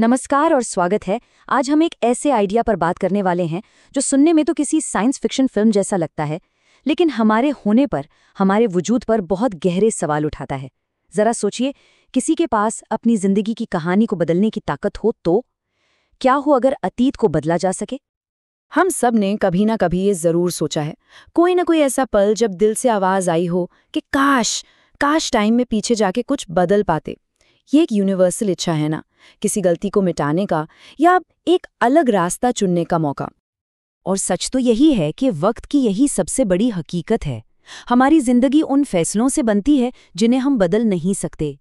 नमस्कार और स्वागत है। आज हम एक ऐसे आइडिया पर बात करने वाले हैं जो सुनने में तो किसी साइंस फिक्शन फिल्म जैसा लगता है, लेकिन हमारे होने पर, हमारे वजूद पर बहुत गहरे सवाल उठाता है। जरा सोचिए, किसी के पास अपनी जिंदगी की कहानी को बदलने की ताकत हो तो क्या हो अगर अतीत को बदला जा सके? हम सब ने कभी ना कभी ये जरूर सोचा है, कोई ना कोई ऐसा पल जब दिल से आवाज आई हो कि काश काश टाइम में पीछे जाके कुछ बदल पाते। ये एक यूनिवर्सल इच्छा है ना, किसी गलती को मिटाने का या एक अलग रास्ता चुनने का मौका। और सच तो यही है कि वक्त की यही सबसे बड़ी हकीकत है। हमारी जिंदगी उन फैसलों से बनती है जिन्हें हम बदल नहीं सकते।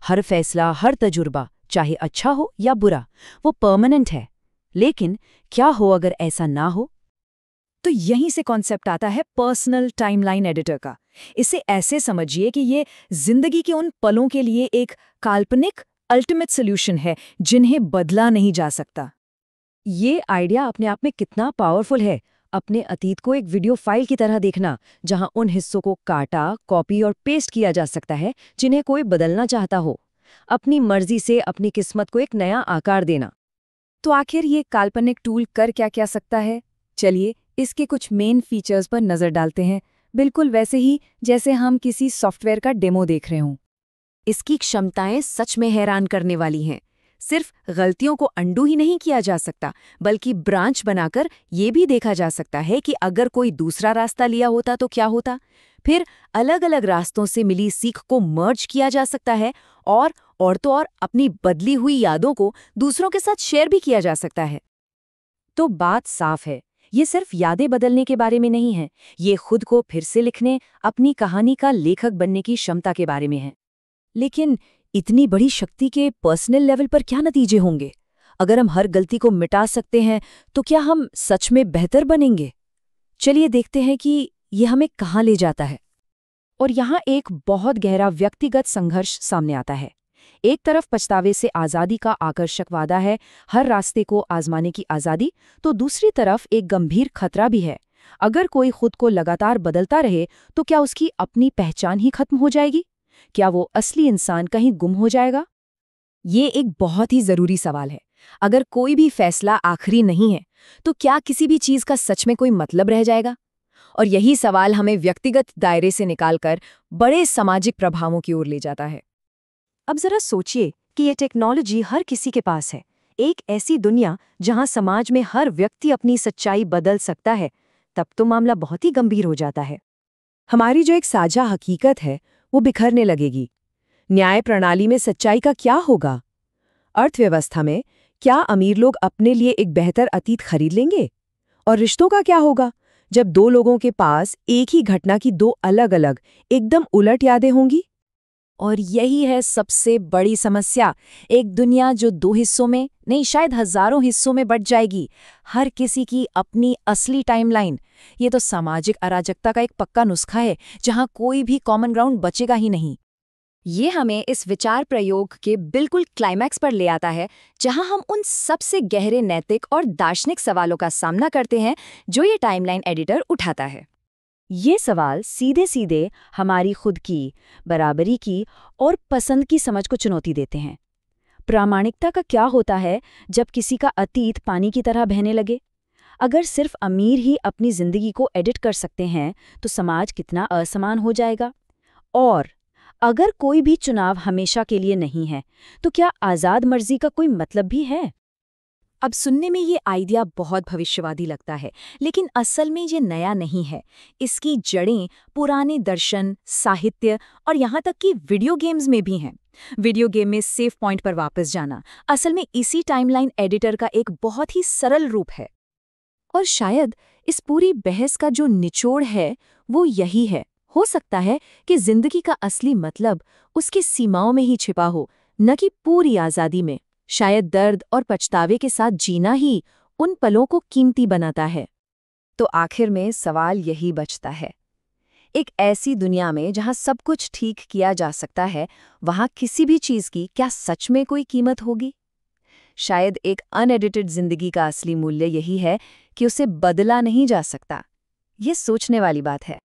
हर फैसला, हर तजुर्बा, चाहे अच्छा हो या बुरा, वो परमानेंट है। लेकिन क्या हो अगर ऐसा ना हो? तो यहीं से कॉन्सेप्ट आता है पर्सनल टाइमलाइन एडिटर का। इसे ऐसे समझिए कि ये जिंदगी के उन पलों के लिए एक काल्पनिक अल्टीमेट सोल्यूशन है जिन्हें बदला नहीं जा सकता। ये आइडिया अपने आप में कितना पावरफुल है। अपने अतीत को एक वीडियो फाइल की तरह देखना, जहां उन हिस्सों को काटा, कॉपी और पेस्ट किया जा सकता है जिन्हें कोई बदलना चाहता हो। अपनी मर्जी से अपनी किस्मत को एक नया आकार देना। तो आखिर ये काल्पनिक टूल कर क्या सकता है? चलिए इसके कुछ मेन फीचर्स पर नजर डालते हैं, बिल्कुल वैसे ही जैसे हम किसी सॉफ्टवेयर का डेमो देख रहे हों। इसकी क्षमताएं सच में हैरान करने वाली हैं। सिर्फ गलतियों को अंडू ही नहीं किया जा सकता, बल्कि ब्रांच बनाकर ये भी देखा जा सकता है कि अगर कोई दूसरा रास्ता लिया होता तो क्या होता। फिर अलग अलग रास्तों से मिली सीख को मर्ज किया जा सकता है और तो और अपनी बदली हुई यादों को दूसरों के साथ शेयर भी किया जा सकता है। तो बात साफ है, ये सिर्फ यादें बदलने के बारे में नहीं है, ये खुद को फिर से लिखने, अपनी कहानी का लेखक बनने की क्षमता के बारे में है। लेकिन इतनी बड़ी शक्ति के पर्सनल लेवल पर क्या नतीजे होंगे? अगर हम हर गलती को मिटा सकते हैं तो क्या हम सच में बेहतर बनेंगे? चलिए देखते हैं कि ये हमें कहाँ ले जाता है। और यहाँ एक बहुत गहरा व्यक्तिगत संघर्ष सामने आता है। एक तरफ पछतावे से आज़ादी का आकर्षक वादा है, हर रास्ते को आजमाने की आज़ादी, तो दूसरी तरफ एक गंभीर खतरा भी है। अगर कोई खुद को लगातार बदलता रहे तो क्या उसकी अपनी पहचान ही खत्म हो जाएगी? क्या वो असली इंसान कहीं गुम हो जाएगा? ये एक बहुत ही जरूरी सवाल है। अगर कोई भी फैसला आखिरी नहीं है तो क्या किसी भी चीज का सच में कोई मतलब रह जाएगा? और यही सवाल हमें व्यक्तिगत दायरे से निकालकर बड़े सामाजिक प्रभावों की ओर ले जाता है। अब जरा सोचिए कि ये टेक्नोलॉजी हर किसी के पास है। एक ऐसी दुनिया जहां समाज में हर व्यक्ति अपनी सच्चाई बदल सकता है, तब तो मामला बहुत ही गंभीर हो जाता है। हमारी जो एक साझा हकीकत है वो बिखरने लगेगी। न्याय प्रणाली में सच्चाई का क्या होगा? अर्थव्यवस्था में क्या अमीर लोग अपने लिए एक बेहतर अतीत खरीद लेंगे? और रिश्तों का क्या होगा जब दो लोगों के पास एक ही घटना की दो अलग-अलग, एकदम उलट यादें होंगी? और यही है सबसे बड़ी समस्या, एक दुनिया जो दो हिस्सों में नहीं, शायद हजारों हिस्सों में बंट जाएगी, हर किसी की अपनी असली टाइमलाइन। ये तो सामाजिक अराजकता का एक पक्का नुस्खा है, जहां कोई भी कॉमन ग्राउंड बचेगा ही नहीं। ये हमें इस विचार प्रयोग के बिल्कुल क्लाइमैक्स पर ले आता है, जहां हम उन सबसे गहरे नैतिक और दार्शनिक सवालों का सामना करते हैं जो ये टाइमलाइन एडिटर उठाता है। ये सवाल सीधे सीधे हमारी खुद की, बराबरी की और पसंद की समझ को चुनौती देते हैं। प्रामाणिकता का क्या होता है जब किसी का अतीत पानी की तरह बहने लगे? अगर सिर्फ अमीर ही अपनी जिंदगी को एडिट कर सकते हैं तो समाज कितना असमान हो जाएगा। और अगर कोई भी चुनाव हमेशा के लिए नहीं है तो क्या आज़ाद मर्जी का कोई मतलब भी है? अब सुनने में ये आइडिया बहुत भविष्यवादी लगता है, लेकिन असल में ये नया नहीं है। इसकी जड़ें पुराने दर्शन, साहित्य और यहाँ तक कि वीडियो गेम्स में भी हैं। वीडियो गेम में सेव पॉइंट पर वापस जाना असल में इसी टाइमलाइन एडिटर का एक बहुत ही सरल रूप है। और शायद इस पूरी बहस का जो निचोड़ है वो यही है। हो सकता है कि जिंदगी का असली मतलब उसकी सीमाओं में ही छिपा हो, न कि पूरी आज़ादी में। शायद दर्द और पछतावे के साथ जीना ही उन पलों को कीमती बनाता है। तो आखिर में सवाल यही बचता है, एक ऐसी दुनिया में जहां सब कुछ ठीक किया जा सकता है, वहां किसी भी चीज की क्या सच में कोई कीमत होगी? शायद एक अनएडिटेड जिंदगी का असली मूल्य यही है कि उसे बदला नहीं जा सकता। ये सोचने वाली बात है।